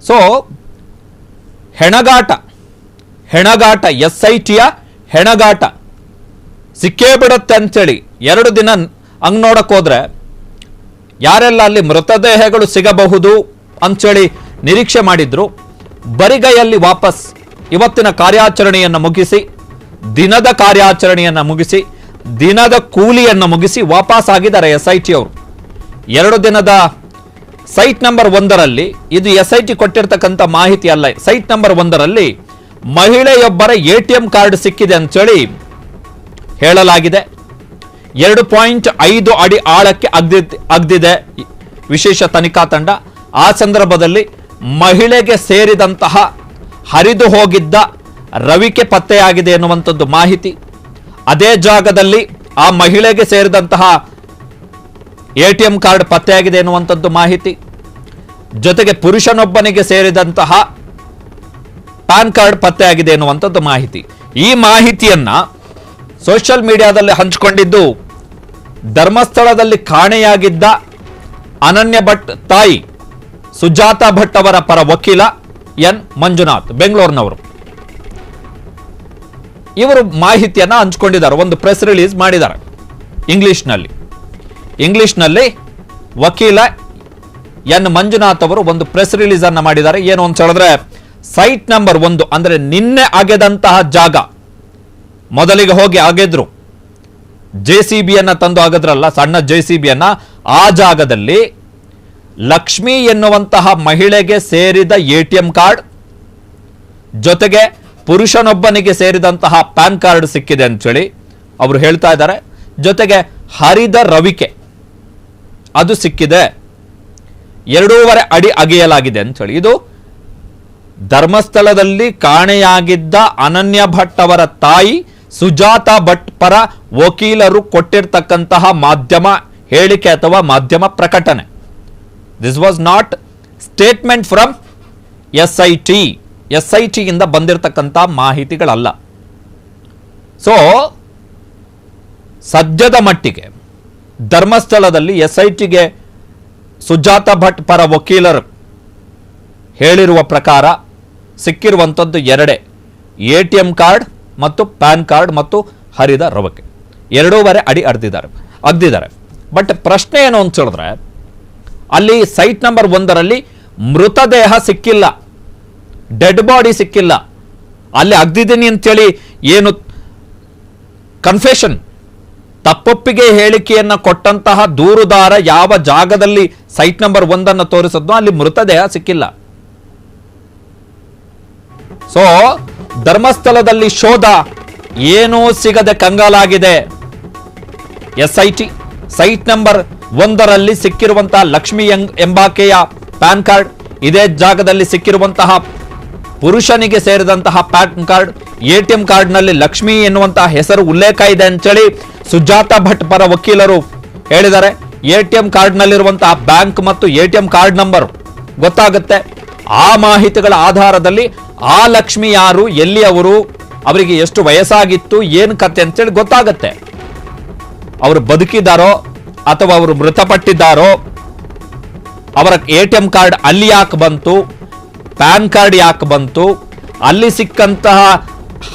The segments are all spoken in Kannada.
ಸೊ ಹೆಣಗಾಟ SITಯ ಹೆಣಗಾಟ ಸಿಕ್ಕೇ ಬಿಡುತ್ತೆ ಅಂತೇಳಿ 2 ದಿನ ಹಂಗೆ ನೋಡಕ್ಕೆ ಹೋದ್ರೆ ಯಾರೆಲ್ಲ ಅಲ್ಲಿ ಮೃತದೇಹಗಳು ಸಿಗಬಹುದು ಅಂತೇಳಿ ನಿರೀಕ್ಷೆ ಮಾಡಿದ್ರು, ಬರಿಗೈಯಲ್ಲಿ ವಾಪಸ್ ಇವತ್ತಿನ ಕಾರ್ಯಾಚರಣೆಯನ್ನು ಮುಗಿಸಿ, ದಿನದ ಕಾರ್ಯಾಚರಣೆಯನ್ನು ಮುಗಿಸಿ, ದಿನದ ಕೂಲಿಯನ್ನು ಮುಗಿಸಿ ವಾಪಸ್ ಆಗಿದ್ದಾರೆ SIT ಅವರು. 2 ದಿನದ ಸೈಟ್ ನಂಬರ್ 1ರಲ್ಲಿ, ಇದು SIT ಕೊಟ್ಟಿರ್ತಕ್ಕಂಥ ಮಾಹಿತಿ ಅಲ್ಲ, ಸೈಟ್ ನಂಬರ್ 1ರಲ್ಲಿ ಮಹಿಳೆಯೊಬ್ಬರ ATM ಕಾರ್ಡ್ ಸಿಕ್ಕಿದೆ ಅಂತೇಳಿ ಹೇಳಲಾಗಿದೆ. 2.5 ಅಡಿ ಆಳಕ್ಕೆ ಅಗ್ದಿದೆ ವಿಶೇಷ ತನಿಖಾ ತಂಡ. ಆ ಸಂದರ್ಭದಲ್ಲಿ ಮಹಿಳೆಗೆ ಸೇರಿದಂತಹ ಹರಿದು ಹೋಗಿದ್ದ ರವಿಕೆ ಪತ್ತೆಯಾಗಿದೆ ಎನ್ನುವಂಥದ್ದು ಮಾಹಿತಿ. ಅದೇ ಜಾಗದಲ್ಲಿ ಆ ಮಹಿಳೆಗೆ ಸೇರಿದಂತಹ ATM ಕಾರ್ಡ್ ಪತ್ತೆಯಾಗಿದೆ ಎನ್ನುವಂಥದ್ದು ಮಾಹಿತಿ. ಜೊತೆಗೆ ಪುರುಷನೊಬ್ಬನಿಗೆ ಸೇರಿದಂತಹ ಪ್ಯಾನ್ ಕಾರ್ಡ್ ಪತ್ತೆಯಾಗಿದೆ ಎನ್ನುವಂಥದ್ದು ಮಾಹಿತಿ. ಈ ಮಾಹಿತಿಯನ್ನ ಸೋಷಿಯಲ್ ಮೀಡಿಯಾದಲ್ಲಿ ಹಂಚಿಕೊಂಡಿದ್ದು ಧರ್ಮಸ್ಥಳದಲ್ಲಿ ಕಾಣೆಯಾಗಿದ್ದ ಅನನ್ಯ ಭಟ್ ತಾಯಿ ಸುಜಾತಾ ಭಟ್ ಅವರ ಪರ ವಕೀಲ ಎನ್ ಮಂಜುನಾಥ್, ಬೆಂಗಳೂರಿನವರು. ಇವರು ಮಾಹಿತಿಯನ್ನ ಹಂಚಿಕೊಂಡಿದ್ದಾರೆ, ಒಂದು ಪ್ರೆಸ್ ರಿಲೀಸ್ ಮಾಡಿದ್ದಾರೆ ಇಂಗ್ಲಿಷ್ನಲ್ಲಿ ವಕೀಲ ಎನ್ ಮಂಜುನಾಥ್ ಅವರು ಒಂದು ಪ್ರೆಸ್ ರಿಲೀಸ್ ಅನ್ನ ಮಾಡಿದ್ದಾರೆ. ಏನು ಅಂತ ಹೇಳಿದ್ರೆ, ಸೈಟ್ ನಂಬರ್ 1 ಅಂದ್ರೆ ನಿನ್ನೆ ಅಗೆದಂತಹ ಜಾಗ, ಮೊದಲಿಗೆ ಹೋಗಿ ಅಗೆದ್ರು, JCBಯನ್ನ ತಂದು ಅಗದ್ರಲ್ಲ, ಸಣ್ಣ JCBಯನ್ನ, ಆ ಜಾಗದಲ್ಲಿ ಲಕ್ಷ್ಮಿ ಎನ್ನುವಂತಹ ಮಹಿಳೆಗೆ ಸೇರಿದ ATM ಕಾರ್ಡ್ ಜೊತೆಗೆ ಪುರುಷನೊಬ್ಬನಿಗೆ ಸೇರಿದಂತಹ ಪ್ಯಾನ್ ಕಾರ್ಡ್ ಸಿಕ್ಕಿದೆ ಅಂತೇಳಿ ಅವರು ಹೇಳ್ತಾ ಇದ್ದಾರೆ. ಜೊತೆಗೆ ಹರಿದ ರವಿಕೆ ಅದು ಸಿಕ್ಕಿದೆ, 2.5 ಅಡಿ ಅಗೆಯಲಾಗಿದೆ ಅಂತೇಳಿ. ಇದು ಧರ್ಮಸ್ಥಳದಲ್ಲಿ ಕಾಣೆಯಾಗಿದ್ದ ಅನನ್ಯ ಭಟ್ ಅವರ ತಾಯಿ ಸುಜಾತಾ ಭಟ್ ಪರ ವಕೀಲರು ಕೊಟ್ಟಿರ್ತಕ್ಕಂತಹ ಮಾಧ್ಯಮ ಹೇಳಿಕೆ ಅಥವಾ ಮಾಧ್ಯಮ ಪ್ರಕಟಣೆ. This was not statement from SIT ಇಂದ ಬಂದಿರತಕ್ಕಂಥ ಮಾಹಿತಿಗಳಲ್ಲ. ಸೊ ಸದ್ಯದ ಮಟ್ಟಿಗೆ ಧರ್ಮಸ್ಥಳದಲ್ಲಿ SITಗೆ ಸುಜಾತಾ ಭಟ್ ಪರ ವಕೀಲರು ಹೇಳಿರುವ ಪ್ರಕಾರ ಸಿಕ್ಕಿರುವಂಥದ್ದು 2 ATM ಕಾರ್ಡ್ ಮತ್ತು ಪ್ಯಾನ್ ಕಾರ್ಡ್ ಮತ್ತು ಹರಿದ ರವಕೆ, 2.5 ಅಡಿ ಅಗ್ದಿದ್ದಾರೆ. ಬಟ್ ಪ್ರಶ್ನೆ ಏನು ಅಂತ ಹೇಳಿದ್ರೆ, ಅಲ್ಲಿ ಸೈಟ್ ನಂಬರ್ 1ರಲ್ಲಿ ಮೃತದೇಹ ಸಿಕ್ಕಿಲ್ಲ, ಡೆಡ್ ಬಾಡಿ ಸಿಕ್ಕಿಲ್ಲ. ಅಲ್ಲಿ ಅಗ್ದಿದ್ದೀನಿ ಅಂತೇಳಿ ಏನು ಕನ್ಫೆಷನ್, ತಪ್ಪೊಪ್ಪಿಗೆ ಹೇಳಿಕೆಯನ್ನ ಕೊಟ್ಟಂತಹ ದೂರುದಾರ ಯಾವ ಜಾಗದಲ್ಲಿ ಸೈಟ್ ನಂಬರ್ 1ಅನ್ನು ತೋರಿಸಿದ್ನೋ ಅಲ್ಲಿ ಮೃತದೇಹ ಸಿಕ್ಕಿಲ್ಲ. ಸೊ ಧರ್ಮಸ್ಥಳದಲ್ಲಿ ಶೋಧ ಏನೂ ಸಿಗದೆ ಕಂಗಾಲಾಗಿದೆ SIT. ಸೈಟ್ ನಂಬರ್ 1ರಲ್ಲಿ ಸಿಕ್ಕಿರುವಂತಹ ಲಕ್ಷ್ಮಿ ಎಂಬಾಕೆಯ ಪ್ಯಾನ್ ಕಾರ್ಡ್, ಇದೇ ಜಾಗದಲ್ಲಿ ಸಿಕ್ಕಿರುವಂತಹ ಪುರುಷನಿಗೆ ಸೇರಿದಂತಹ ಪ್ಯಾನ್ ಕಾರ್ಡ್, ATM ಕಾರ್ಡ್ನಲ್ಲಿ ಲಕ್ಷ್ಮಿ ಎನ್ನುವಂತಹ ಹೆಸರು ಉಲ್ಲೇಖ ಇದೆ ಅಂತೇಳಿ ಸುಜಾತಾ ಭಟ್ ಪರ ವಕೀಲರು ಹೇಳಿದ್ದಾರೆ. ATM ಕಾರ್ಡ್ನಲ್ಲಿರುವಂತಹ ಬ್ಯಾಂಕ್ ಮತ್ತು ATM ಕಾರ್ಡ್ ನಂಬರ್ ಗೊತ್ತಾಗುತ್ತೆ. ಆ ಮಾಹಿತಿಗಳ ಆಧಾರದಲ್ಲಿ ಆ ಲಕ್ಷ್ಮಿ ಯಾರು, ಎಲ್ಲಿ ಅವರು, ಅವರಿಗೆ ಎಷ್ಟು ವಯಸ್ಸಾಗಿತ್ತು, ಏನು ಕತೆ ಅಂತೇಳಿ ಗೊತ್ತಾಗತ್ತೆ. ಅವರು ಬದುಕಿದಾರೋ ಅಥವಾ ಅವರು ಮೃತಪಟ್ಟಿದ್ದಾರೋ, ಅವರ ATM ಕಾರ್ಡ್ ಅಲ್ಲಿ ಯಾಕೆ ಬಂತು, ಪ್ಯಾನ್ ಕಾರ್ಡ್ ಯಾಕೆ ಬಂತು, ಅಲ್ಲಿ ಸಿಕ್ಕಂತಹ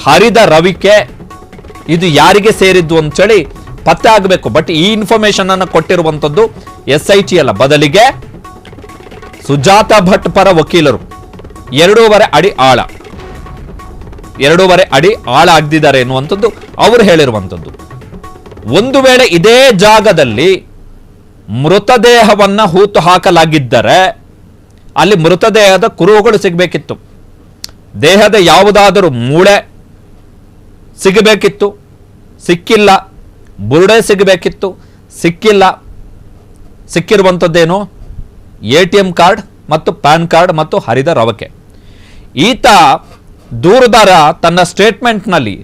ಹರಿದ ರವಿಕೆ ಇದು ಯಾರಿಗೆ ಸೇರಿದ್ದು ಅಂತೇಳಿ ಪತ್ತೆ ಆಗಬೇಕು. ಬಟ್ ಈ ಇನ್ಫಾರ್ಮೇಶನ್ ಅನ್ನು ಕೊಟ್ಟಿರುವಂಥದ್ದು SIT ಅಲ್ಲ, ಬದಲಿಗೆ ಸುಜಾತಾ ಭಟ್ ಪರ ವಕೀಲರು 2.5 ಅಡಿ ಆಳ 2.5 ಅಡಿ ಆಳ ಆಗ್ದಿದ್ದಾರೆ ಎನ್ನುವಂಥದ್ದು ಅವರು ಹೇಳಿರುವಂಥದ್ದು. ಒಂದು ವೇಳೆ ಇದೇ ಜಾಗದಲ್ಲಿ ಮೃತದೇಹವನ್ನ ಹೂತು ಹಾಕಲಾಗಿದ್ದರೆ ಅಲ್ಲಿ ಮೃತದೇಹದ ಕುರುಹುಗಳು ಸಿಗಬೇಕಿತ್ತು, ದೇಹದ ಯಾವುದಾದರೂ ಮೂಳೆ ಸಿಗಬೇಕಿತ್ತು, ಸಿಕ್ಕಿಲ್ಲ. ಬುರುಡೆ ಸಿಗಬೇಕಿತ್ತು, ಸಿಕ್ಕಿಲ್ಲ. ಸಿಕ್ಕಿರುವಂಥದ್ದೇನು ATM ಕಾರ್ಡ್ ಮತ್ತು ಪ್ಯಾನ್ ಕಾರ್ಡ್ ಮತ್ತು ಹರಿದ ರವಕೆ. ಈತ ದೂರುದಾರ ತನ್ನ ಸ್ಟೇಟ್ಮೆಂಟ್ನಲ್ಲಿ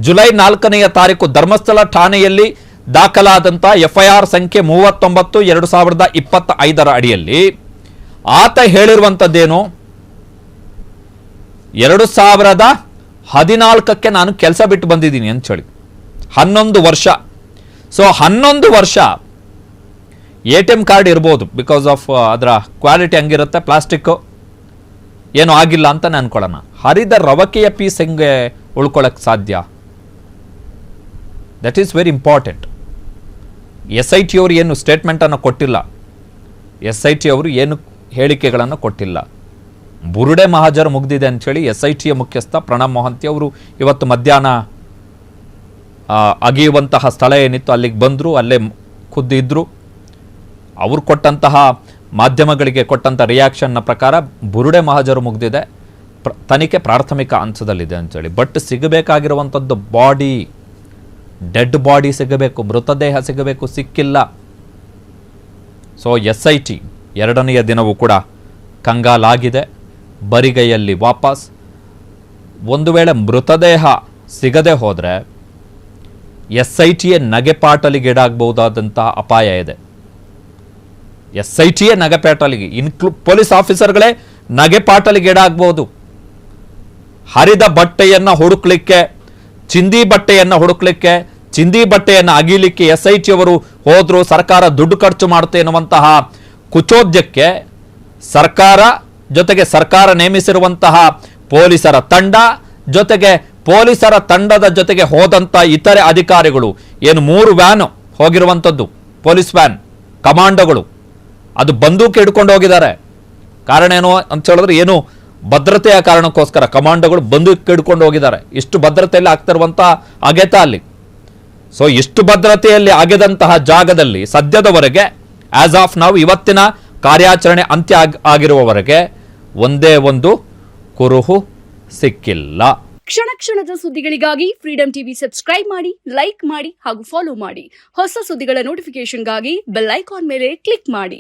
ಜುಲೈ 4ನೇ ತಾರೀಕು ಧರ್ಮಸ್ಥಳ ಠಾಣೆಯಲ್ಲಿ ದಾಖಲಾದಂಥ FIR ಸಂಖ್ಯೆ 39/2025 ಅಡಿಯಲ್ಲಿ ಆತ ಹೇಳಿರುವಂಥದ್ದೇನು, 2014ಕ್ಕೆ ನಾನು ಕೆಲಸ ಬಿಟ್ಟು ಬಂದಿದ್ದೀನಿ ಅಂತ ಹೇಳಿ 11 ವರ್ಷ. ಸೊ 11 ವರ್ಷ ATM ಕಾರ್ಡ್ ಇರ್ಬೋದು, ಬಿಕಾಸ್ ಆಫ್ ಅದರ ಕ್ವಾಲಿಟಿ ಹಂಗಿರುತ್ತೆ, ಪ್ಲಾಸ್ಟಿಕ್ಕು. ಏನೂ ಆಗಿಲ್ಲ ಅಂತ ಅನ್ಕೊಳ್ಳೋಣ. ಹರಿದ ರವಕೆಯ ಪೀಸ್ ಹೆಂಗೆ ಉಳ್ಕೊಳ್ಳೋಕ್ಕೆ ಸಾಧ್ಯ? That is very important. SIT ಅವರು ಏನು ಸ್ಟೇಟ್ಮೆಂಟನ್ನು ಕೊಟ್ಟಿಲ್ಲ, SIT ಅವರು ಏನು ಹೇಳಿಕೆಗಳನ್ನು ಕೊಟ್ಟಿಲ್ಲ. ಬುರುಡೆ ಮಹಾಜರು ಮುಗ್ದಿದೆ ಅಂಥೇಳಿ SITಯ ಮುಖ್ಯಸ್ಥ ಪ್ರಣಬ್ ಮೊಹಂತಿ ಅವರು ಇವತ್ತು ಮಧ್ಯಾಹ್ನ ಅಗಿಯುವಂತಹ ಸ್ಥಳ ಏನಿತ್ತು ಅಲ್ಲಿಗೆ ಬಂದರು, ಅಲ್ಲೇ ಖುದ್ದಿದ್ರು. ಅವರು ಕೊಟ್ಟಂತಹ ಮಾಧ್ಯಮಗಳಿಗೆ ಕೊಟ್ಟಂಥ ರಿಯಾಕ್ಷನ್ನ ಪ್ರಕಾರ ಬುರುಡೆ ಮಹಾಜರು ಮುಗ್ದಿದೆ, ತನಿಖೆ ಪ್ರಾಥಮಿಕ ಹಂತದಲ್ಲಿದೆ ಅಂಥೇಳಿ. ಬಟ್ ಸಿಗಬೇಕಾಗಿರುವಂಥದ್ದು ಬಾಡಿ, ಡೆಡ್ ಬಾಡಿ ಸಿಗಬೇಕು, ಮೃತದೇಹ ಸಿಗಬೇಕು, ಸಿಕ್ಕಿಲ್ಲ. ಸೊ SIT ಎರಡನೆಯ ದಿನವೂ ಕೂಡ ಕಂಗಾಲಾಗಿದೆ, ಬರಿಗೈಯಲ್ಲಿ ವಾಪಸ್. ಒಂದು ವೇಳೆ ಮೃತದೇಹ ಸಿಗದೆ ಹೋದರೆ SITಯೇ ನಗೆಪಾಟಲಿಗೀಡಾಗಬಹುದಾದಂತಹ ಅಪಾಯ ಇದೆ. SITಯೇ ನಗೆಪಾಟಲಿಗೆ, ಪೊಲೀಸ್ ಆಫೀಸರ್ಗಳೇ ನಗೆಪಾಟಲಿಗೀಡಾಗಬಹುದು. ಹರಿದ ಬಟ್ಟೆಯನ್ನು ಹುಡುಕ್ಲಿಕ್ಕೆ, ಚಿಂದಿ ಬಟ್ಟೆಯನ್ನು ಹುಡುಕ್ಲಿಕ್ಕೆ, ಚಿಂದಿ ಬಟ್ಟೆಯನ್ನು ಅಗಿಲಿಕ್ಕೆ SIT ಅವರು ಹೋದ್ರು, ಸರ್ಕಾರ ದುಡ್ಡು ಖರ್ಚು ಮಾಡುತ್ತೆ ಎನ್ನುವಂತಹ ಕುಚೋದ್ಯಕ್ಕೆ ಸರ್ಕಾರ ಜೊತೆಗೆ ಸರ್ಕಾರ ನೇಮಿಸಿರುವಂತಹ ಪೊಲೀಸರ ತಂಡ ಜೊತೆಗೆ ಪೊಲೀಸರ ತಂಡದ ಜೊತೆಗೆ ಹೋದಂಥ ಇತರೆ ಅಧಿಕಾರಿಗಳು, ಏನು 3 ವ್ಯಾನ್ ಹೋಗಿರುವಂಥದ್ದು, ಪೊಲೀಸ್ ವ್ಯಾನ್, ಕಮಾಂಡೋಗಳು, ಅದು ಬಂದೂಕು ಹಿಡ್ಕೊಂಡು ಹೋಗಿದ್ದಾರೆ. ಕಾರಣ ಏನು ಅಂತ ಹೇಳಿದ್ರೆ, ಏನು ಭದ್ರತೆಯ ಕಾರಣಕ್ಕೋಸ್ಕರ ಕಮಾಂಡೋಗಳು ಬಂದೂಕು ಹಿಡ್ಕೊಂಡು ಹೋಗಿದ್ದಾರೆ. ಇಷ್ಟು ಭದ್ರತೆಯಲ್ಲಿ ಆಗ್ತಿರುವಂಥ ಅಗೆತ ಅಲ್ಲಿ. ಸೊ ಇಷ್ಟು ಭದ್ರತೆಯಲ್ಲಿ ಅಗೆದಂತಹ ಜಾಗದಲ್ಲಿ ಸದ್ಯದವರೆಗೆ ಆಸ್ ಆಫ್ ನಾವು ಇವತ್ತಿನ ಕಾರ್ಯಾಚರಣೆ ಅಂತ್ಯ ಆಗಿರುವವರೆಗೆ ಒಂದೇ ಒಂದು ಕುರುಹು ಸಿಕ್ಕಿಲ್ಲ. ಕ್ಷಣ ಕ್ಷಣದ ಸುದ್ದಿಗಳಿಗಾಗಿ ಫ್ರೀಡಂ ಟಿವಿ ಸಬ್ಸ್ಕ್ರೈಬ್ ಮಾಡಿ, ಲೈಕ್ ಮಾಡಿ ಹಾಗೂ ಫಾಲೋ ಮಾಡಿ. ಹೊಸ ಸುದ್ದಿಗಳ ನೋಟಿಫಿಕೇಶನ್ಗಾಗಿ ಬೆಲ್ ಐಕಾನ್ ಮೇಲೆ ಕ್ಲಿಕ್ ಮಾಡಿ.